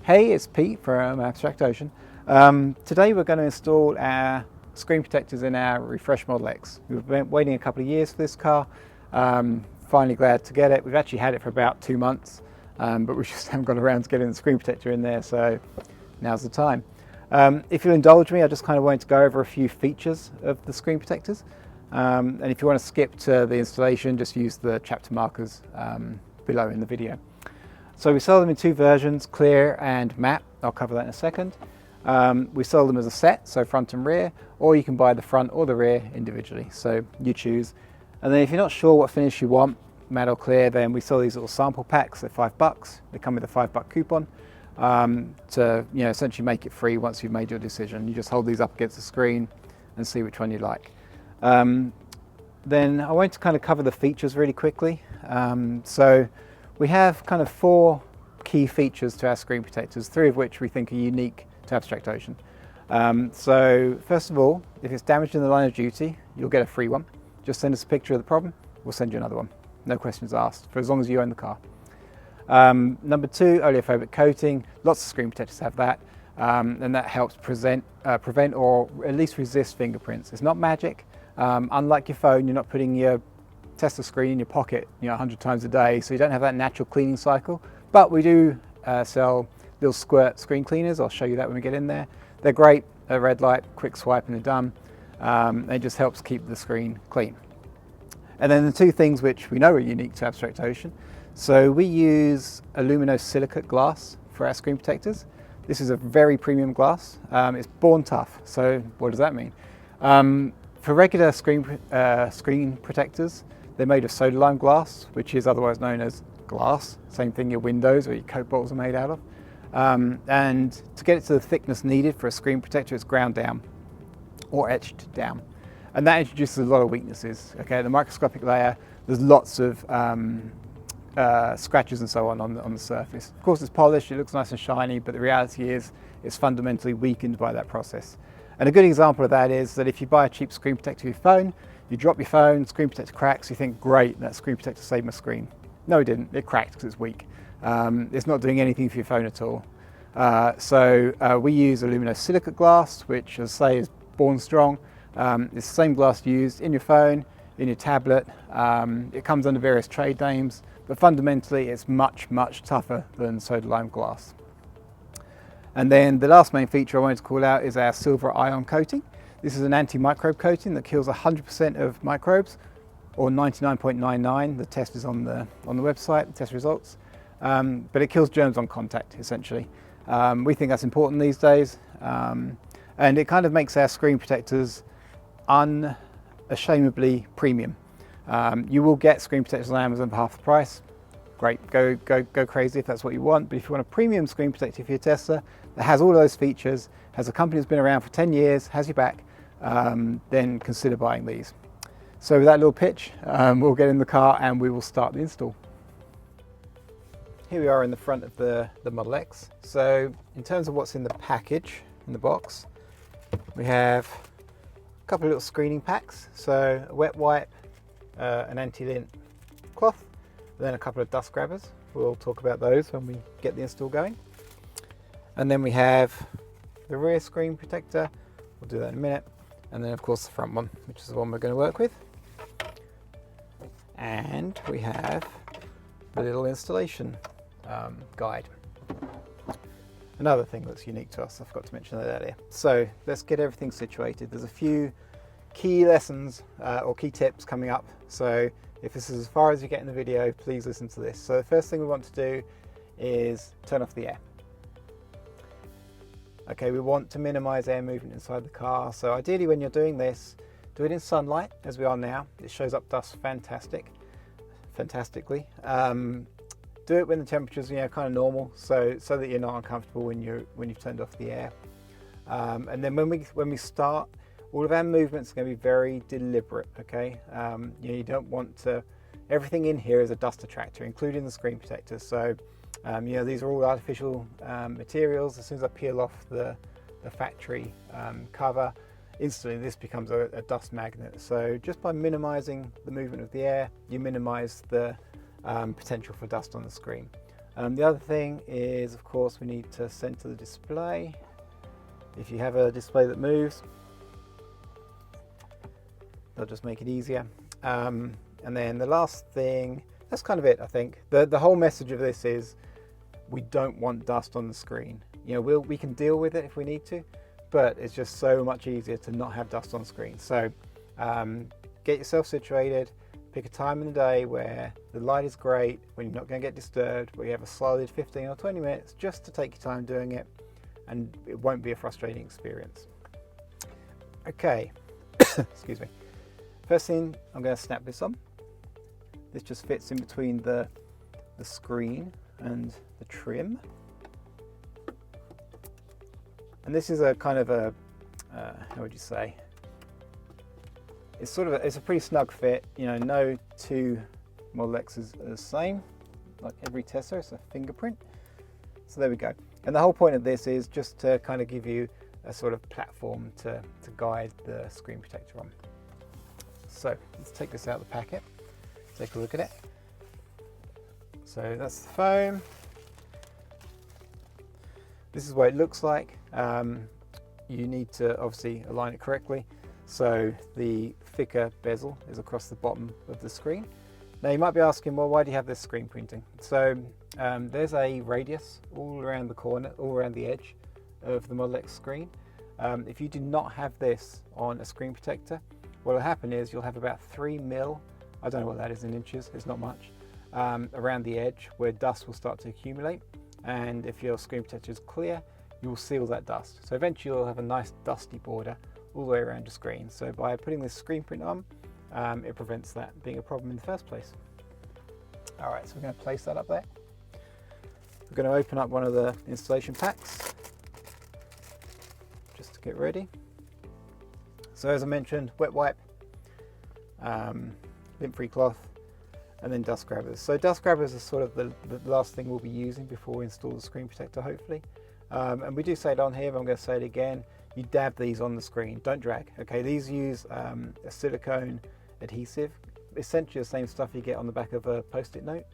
Hey, it's Pete from Abstract Ocean. Today we're going to install our screen protectors in our Refresh Model X. We've been waiting a couple of years for this car. Finally glad to get it. We've actually had it for about 2 months, but we just haven't got around to getting the screen protector in there, so now's the time. If you'll indulge me, I just kind of wanted to go over a few features of the screen protectors. And if you want to skip to the installation, just use the chapter markers below in the video. So we sell them in 2 versions, clear and matte. I'll cover that in a second. We sell them as a set, so front and rear, or you can buy the front or the rear individually, so you choose. And then if you're not sure what finish you want, matte or clear, then we sell these little sample packs. They're $5. They come with a $5 coupon to essentially make it free once you've made your decision. You just hold these up against the screen and see which one you like. Then I want to kind of cover the features really quickly. So we have kind of 4 key features to our screen protectors, 3 of which we think are unique to Abstract Ocean. So first of all, if it's damaged in the line of duty, you'll get a free one. Just send us a picture of the problem, we'll send you another one. No questions asked, for as long as you own the car. Number 2, oleophobic coating. Lots of screen protectors have that, and that helps prevent or at least resist fingerprints. It's not magic. Unlike your phone, you're not putting your Tesla screen in your pocket 100 times a day, so you don't have that natural cleaning cycle. But we do sell little squirt screen cleaners. I'll show you that when we get in there. They're great. A red light, quick swipe and they're done. It just helps keep the screen clean. And then the 2 things which we know are unique to Abstract Ocean. So we use aluminosilicate glass for our screen protectors. This is a very premium glass. It's born tough. So what does that mean? For regular screen protectors, they're made of soda lime glass, which is otherwise known as glass. Same thing your windows or your Coke bottles are made out of. And to get it to the thickness needed for a screen protector, it's ground down or etched down. And that introduces a lot of weaknesses. Okay, the microscopic layer, there's lots of scratches and so on the surface. Of course, it's polished, it looks nice and shiny, but the reality is it's fundamentally weakened by that process. And a good example of that is that if you buy a cheap screen protector for your phone, you drop your phone, screen protector cracks, you think, great, that screen protector saved my screen. No, it didn't. It cracked because it's weak. It's not doing anything for your phone at all. So we use aluminosilicate glass, which, as I say, is born strong. It's the same glass used in your phone, in your tablet. It comes under various trade names, but fundamentally it's much, much tougher than soda lime glass. And then the last main feature I wanted to call out is our silver ion coating. This is an antimicrobe coating that kills 100% of microbes, or 99.99. The test is on the website, the test results. But it kills germs on contact, essentially. We think that's important these days. And it kind of makes our screen protectors unashamedly premium. You will get screen protectors on Amazon for half the price. Great, go crazy if that's what you want. But if you want a premium screen protector for your Tesla that has all of those features, has a company that's been around for 10 years, has your back, then consider buying these. So with that little pitch, we'll get in the car and we will start the install. Here we are in the front of the Model X. So in terms of what's in the package, in the box, we have a couple of little screening packs. So a wet wipe, an anti-lint cloth, then a couple of dust grabbers. We'll talk about those when we get the install going. And then we have the rear screen protector. We'll do that in a minute. And then of course the front one, which is the one we're going to work with. And we have the little installation guide. Another thing that's unique to us, I forgot to mention that earlier. So let's get everything situated. There's a few key lessons or key tips coming up. So if this is as far as you get in the video, please listen to this. So the first thing we want to do is turn off the air. Okay, we want to minimize air movement inside the car. So ideally when you're doing this, do it in sunlight, as we are now. It shows up dust fantastically. Do it when the temperature's kind of normal, so that you're not uncomfortable when you've turned off the air. And then when we start, all of our movements are going to be very deliberate. Okay, you don't want to. Everything in here is a dust attractor, including the screen protector. So these are all artificial materials. As soon as I peel off the factory cover, instantly this becomes a dust magnet. So just by minimizing the movement of the air, you minimize the potential for dust on the screen. The other thing is, of course, we need to center the display. If you have a display that moves, that'll just make it easier. And then the last thing, that's kind of it, I think. The whole message of this is we don't want dust on the screen. You know, we can deal with it if we need to, but it's just so much easier to not have dust on screen. So get yourself situated, pick a time in the day where the light is great, when you're not going to get disturbed, where you have a solid 15 or 20 minutes just to take your time doing it, and it won't be a frustrating experience. Okay, excuse me. First thing, I'm going to snap this on. This just fits in between the screen and the trim. And this is a kind of a, how would you say? It's sort of it's a pretty snug fit. You know, no two Model X's are the same. Like every Tesla, it's a fingerprint. So there we go. And the whole point of this is just to kind of give you a sort of platform to guide the screen protector on. So let's take this out of the packet, take a look at it. So that's the foam. This is what it looks like. You need to obviously align it correctly. So the thicker bezel is across the bottom of the screen. Now you might be asking, well, why do you have this screen printing? So there's a radius all around the corner, all around the edge of the Model X screen. If you do not have this on a screen protector, what will happen is you'll have about 3 mil, I don't know what that is in inches, it's not much, around the edge where dust will start to accumulate. And if your screen protector is clear, you will seal that dust. So eventually you'll have a nice dusty border all the way around your screen. So by putting this screen print on, it prevents that being a problem in the first place. All right, so we're going to place that up there. We're going to open up one of the installation packs just to get ready. So as I mentioned, wet wipe, lint-free cloth, and then dust grabbers. So dust grabbers are sort of the last thing we'll be using before we install the screen protector, hopefully. And we do say it on here, but I'm going to say it again. You dab these on the screen, don't drag. Okay, these use a silicone adhesive, essentially the same stuff you get on the back of a post-it note.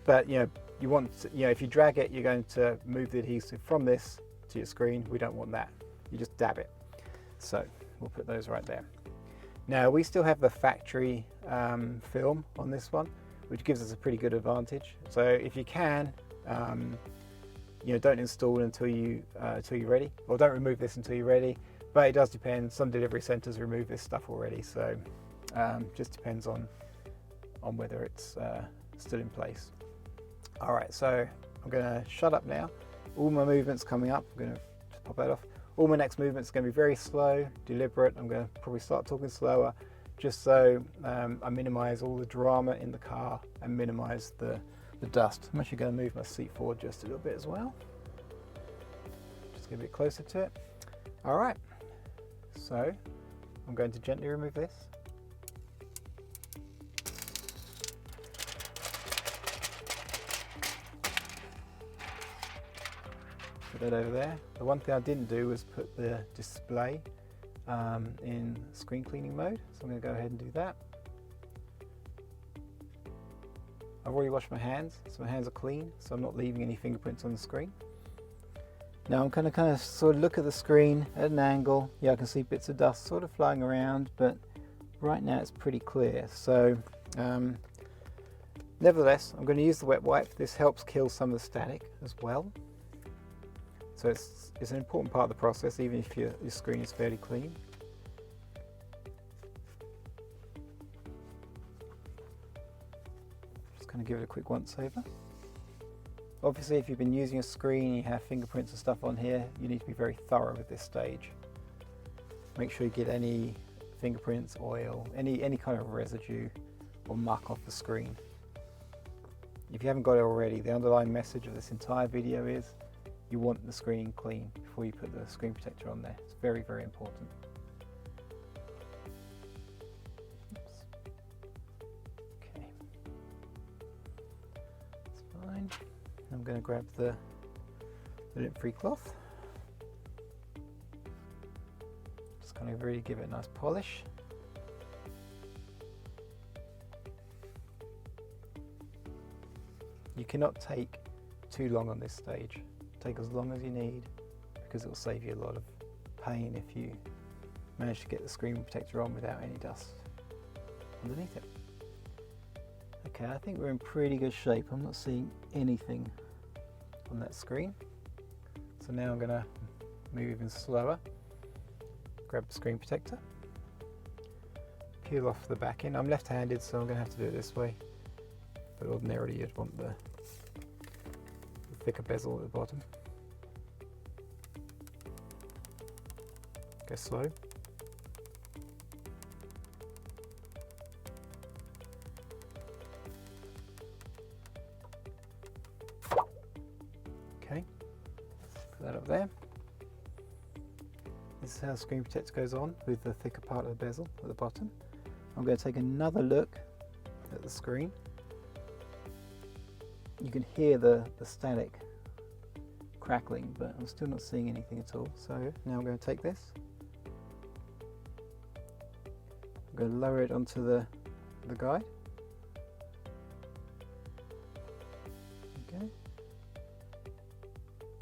But you know, if you drag it, you're going to move the adhesive from this to your screen. We don't want that. You just dab it. So we'll put those right there. Now we still have the factory film on this one, which gives us a pretty good advantage. So if you can, don't install until you're ready, or don't remove this until you're ready. But it does depend. Some delivery centers remove this stuff already, so just depends on whether it's still in place. All right, so I'm going to shut up now. All my movements coming up. I'm going to just pop that off. All my next movements are going to be very slow, deliberate. I'm going to probably start talking slower, just so I minimize all the drama in the car and minimize the dust. I'm actually going to move my seat forward just a little bit as well. Just get a bit closer to it. All right, so I'm going to gently remove this. Put that over there. The one thing I didn't do was put the display in screen cleaning mode, so I'm going to go ahead and do that. I've already washed my hands, so my hands are clean, so I'm not leaving any fingerprints on the screen. Now I'm going to kind of sort of look at the screen at an angle. Yeah, I can see bits of dust sort of flying around, but right now it's pretty clear. So nevertheless, I'm going to use the wet wipe. This helps kill some of the static as well. So it's an important part of the process, even if your screen is fairly clean. Just kind of give it a quick once over. Obviously, if you've been using a screen, you have fingerprints and stuff on here, you need to be very thorough at this stage. Make sure you get any fingerprints, oil, any kind of residue or muck off the screen. If you haven't got it already, the underlying message of this entire video is you want the screen clean before you put the screen protector on there. It's very, very important. Oops. Okay, that's fine. I'm going to grab the lint-free cloth. Just kind of really give it a nice polish. You cannot take too long on this stage. Take as long as you need, because it will save you a lot of pain if you manage to get the screen protector on without any dust underneath it. Okay, I think we're in pretty good shape. I'm not seeing anything on that screen. So now I'm going to move even slower. Grab the screen protector. Peel off the back end. I'm left-handed, so I'm going to have to do it this way. But ordinarily you'd want the thicker bezel at the bottom. Go slow. Okay, put that up there. This is how the screen protector goes on with the thicker part of the bezel at the bottom. I'm going to take another look at the screen. You can hear the static crackling, but I'm still not seeing anything at all. So now I'm going to take this. I'm going to lower it onto the guide. Okay.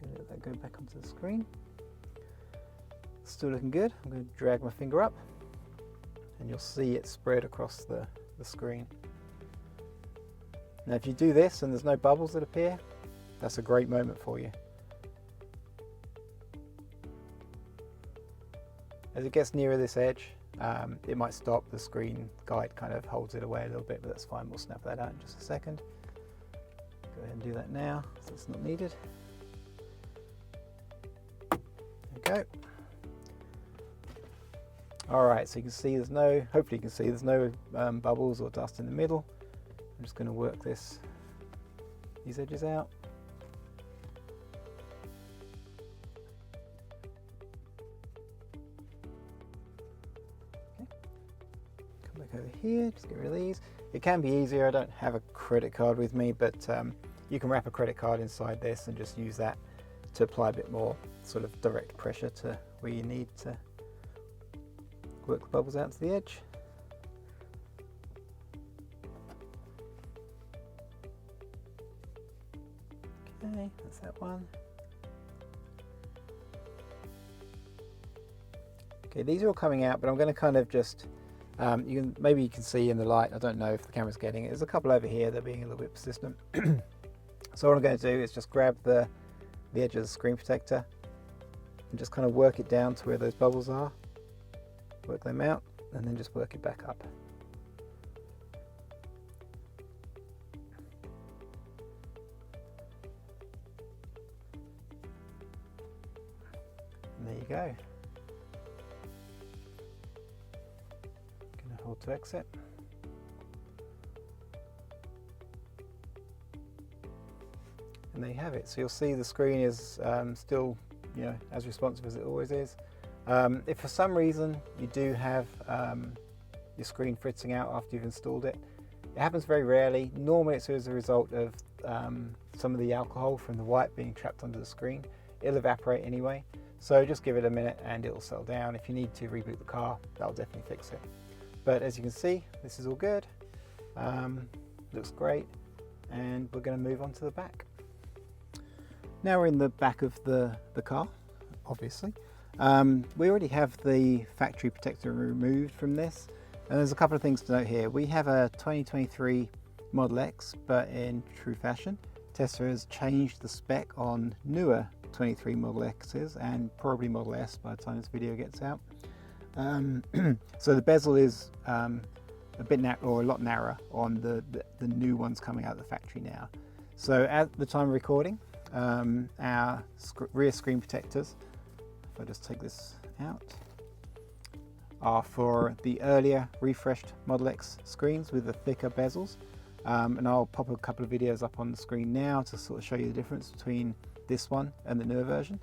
Going to let that go back onto the screen. Still looking good. I'm going to drag my finger up and you'll see it spread across the screen. Now if you do this and there's no bubbles that appear, that's a great moment for you. As it gets nearer this edge, it might stop. The screen guide kind of holds it away a little bit, but that's fine. We'll snap that out in just a second. Go ahead and do that now, so it's not needed. There we go. All right, so you can see there's no, hopefully you can see there's no bubbles or dust in the middle. I'm just going to work these edges out. Okay. Come back over here, just get rid of these. It can be easier. I don't have a credit card with me, but you can wrap a credit card inside this and just use that to apply a bit more sort of direct pressure to where you need to work the bubbles out to the edge. Okay, that's that one. Okay, these are all coming out, but I'm going to kind of just, maybe you can see in the light, I don't know if the camera's getting it, there's a couple over here that are being a little bit persistent. So what I'm going to do is just grab the edge of the screen protector and just kind of work it down to where those bubbles are, work them out, and then just work it back up. And there you go. Going to hold to exit. And there you have it. So you'll see the screen is still, as responsive as it always is. If for some reason you do have your screen fritzing out after you've installed it, it happens very rarely. Normally it's as a result of some of the alcohol from the white being trapped under the screen. It'll evaporate anyway. So just give it a minute and it'll settle down. If you need to reboot the car, that'll definitely fix it. But as you can see, this is all good. Looks great. And we're going to move on to the back. Now we're in the back of the car, obviously. We already have the factory protector removed from this. And there's a couple of things to note here. We have a 2023 Model X, but in true fashion, Tesla has changed the spec on newer 23 Model X's and probably Model S by the time this video gets out. So the bezel is a lot narrower on the new ones coming out of the factory now. So at the time of recording, our rear screen protectors, if I just take this out, are for the earlier refreshed Model X screens with the thicker bezels. And I'll pop a couple of videos up on the screen now to sort of show you the difference between this one and the newer version.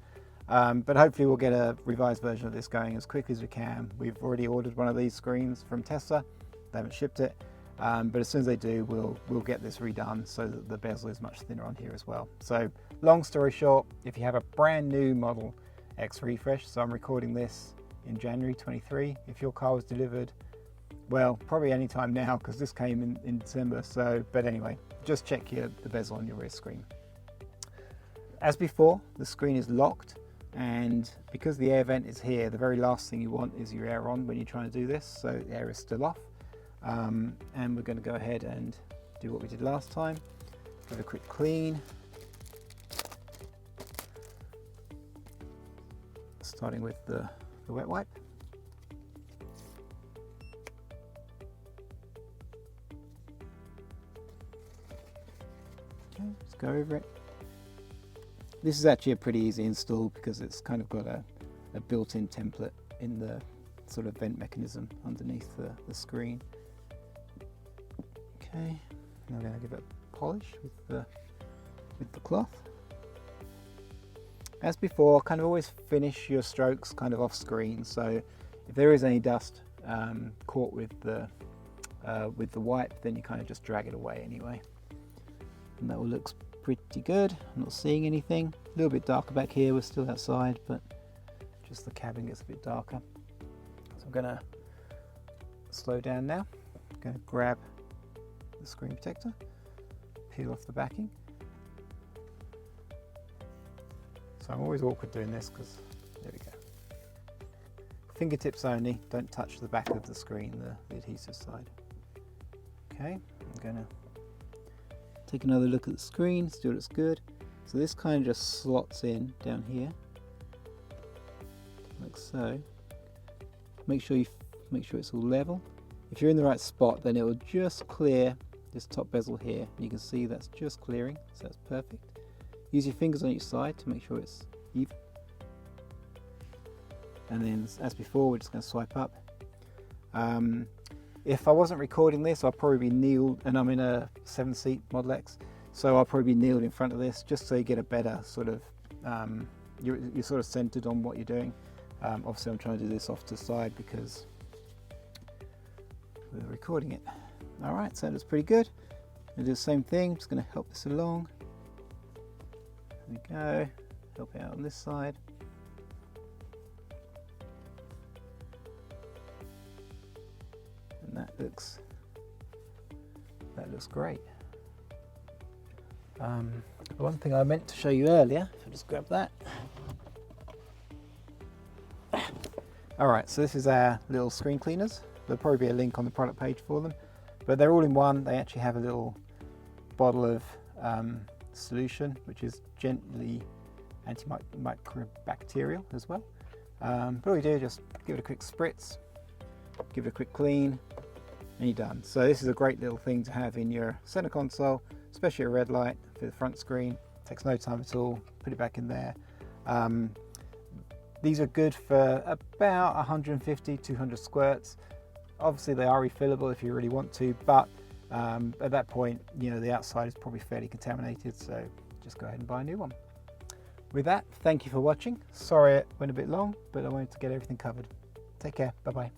But hopefully we'll get a revised version of this going as quickly as we can. We've already ordered one of these screens from Tesla. They haven't shipped it. But as soon as they do, we'll get this redone so that the bezel is much thinner on here as well. So long story short, if you have a brand new Model X refresh, so I'm recording this in January 23, if your car was delivered Well, probably any time now because this came in December. So, but anyway, just check the bezel on your rear screen. As before, the screen is locked, and because the air vent is here, the very last thing you want is your air on when you're trying to do this, so the air is still off. And we're going to go ahead and do what we did last time. Give it a quick clean. Starting with the wet wipe. Okay, let's go over it. This is actually a pretty easy install because it's kind of got a built-in template in the sort of vent mechanism underneath the screen. Okay, now I'm going to give it a polish with the cloth. As before, kind of always finish your strokes kind of off screen, so if there is any dust caught with the wipe, then you kind of just drag it away anyway. And that all looks pretty good. I'm not seeing anything. A little bit darker back here, we're still outside, but just the cabin gets a bit darker. So I'm going to slow down now. I'm going to grab the screen protector, peel off the backing. So I'm always awkward doing this because, there we go. Fingertips only, don't touch the back of the screen, the adhesive side. Okay, I'm going to take another look at the screen, still looks good. So this kind of just slots in down here, like so. Make sure it's all level. If you're in the right spot, then it will just clear this top bezel here. You can see that's just clearing, so that's perfect. Use your fingers on each side to make sure it's even. And then, as before, we're just going to swipe up. If I wasn't recording this, I'll probably be kneeled, and I'm in a 7-seat Model X, so I'll probably be kneeled in front of this just so you get a better sort of, you're sort of centered on what you're doing. Obviously I'm trying to do this off to the side because we're recording it. All right, so that's pretty good. I'll do the same thing, just going to help this along. There we go, help it out on this side. And that looks great. One thing I meant to show you earlier, if I just grab that. All right, so this is our little screen cleaners. There'll probably be a link on the product page for them, but they're all in one. They actually have a little bottle of solution, which is gently antimicrobial as well. But all you do is just give it a quick spritz, give it a quick clean, and you're done. So this is a great little thing to have in your center console, especially a red light for the front screen. Takes no time at all. Put it back in there. These are good for about 150, 200 squirts. Obviously they are refillable if you really want to, but at that point, you know, the outside is probably fairly contaminated, so just go ahead and buy a new one. With that, thank you for watching. Sorry it went a bit long, but I wanted to get everything covered. Take care, bye-bye.